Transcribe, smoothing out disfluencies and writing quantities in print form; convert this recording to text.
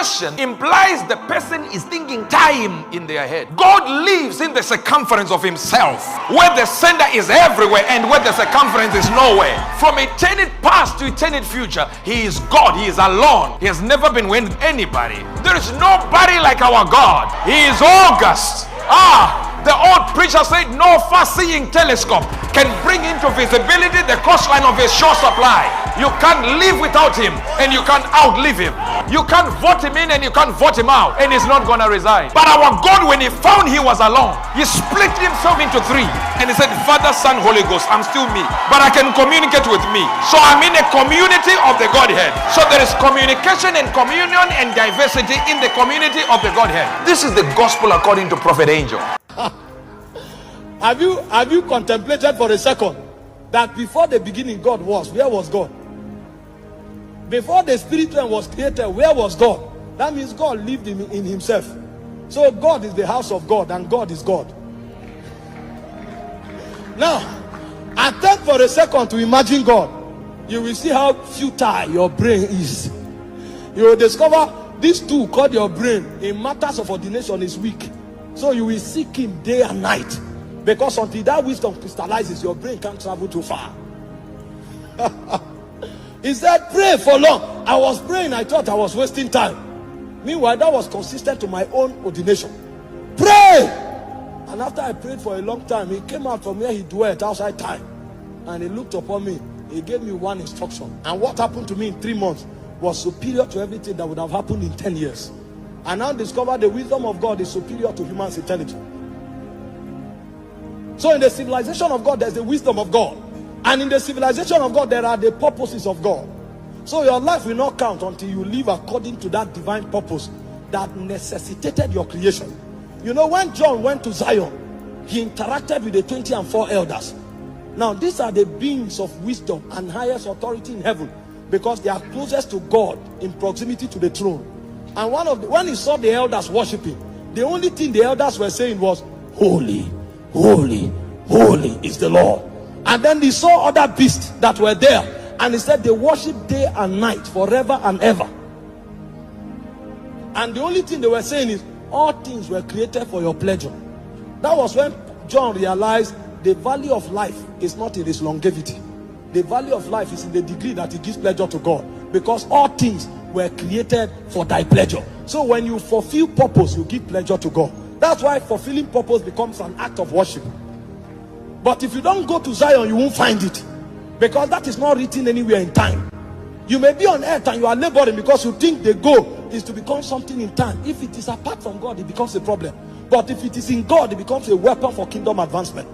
question implies the person is thinking time in their head. God lives in the circumference of himself, where the center is everywhere and where the circumference is nowhere. From eternity past to eternity future, he is God. He is alone. He has never been with anybody. There is nobody like our God. He is august. The old preacher said no far-seeing telescope can bring into visibility the coastline of a shore supply. You can't live without him and you can't outlive him. You can't vote him in and you can't vote him out, and he's not gonna resign. But our God, when he found he was alone, he split himself into three and he said, Father, Son, Holy Ghost, I'm still me, but I can communicate with me. So I'm in a community of the Godhead. So there is communication and communion and diversity in the community of the Godhead. This is the gospel according to Prophet Angel. Have you contemplated for a second that before the beginning God was? Where was God? Before the spirit realm was created, where was God? That means God lived in himself. So God is the house of God and God is God. Now, attempt for a second to imagine God. You will see how futile your brain is. You will discover this tool called your brain in matters of ordination is weak. So you will seek him day and night. Because until that wisdom crystallizes, your brain can't travel too far. He said, pray for long. I was praying, I thought I was wasting time. Meanwhile, that was consistent to my own ordination. Pray! And after I prayed for a long time, he came out from where he dwelt outside time. And he looked upon me. He gave me one instruction. And what happened to me in 3 months was superior to everything that would have happened in 10 years. I now discover the wisdom of God is superior to human's intelligence. So in the civilization of God, there's the wisdom of God. And in the civilization of God, there are the purposes of God. So your life will not count until you live according to that divine purpose that necessitated your creation. You know, when John went to Zion, he interacted with the 24 elders. Now, these are the beings of wisdom and highest authority in heaven, because they are closest to God in proximity to the throne. And when he saw the elders worshiping, the only thing the elders were saying was, holy, holy, holy is the Lord. And then he saw other beasts that were there, and he said they worship day and night forever and ever. And the only thing they were saying is, all things were created for your pleasure. That was when John realized the value of life is not in its longevity. The value of life is in the degree that it gives pleasure to God, because all things were created for thy pleasure. So when you fulfill purpose, you give pleasure to God. That's why fulfilling purpose becomes an act of worship. But if you don't go to Zion, you won't find it, because that is not written anywhere in time. You may be on earth and you are laboring because you think the goal is to become something in time. If it is apart from God, it becomes a problem. But if it is in God, it becomes a weapon for kingdom advancement.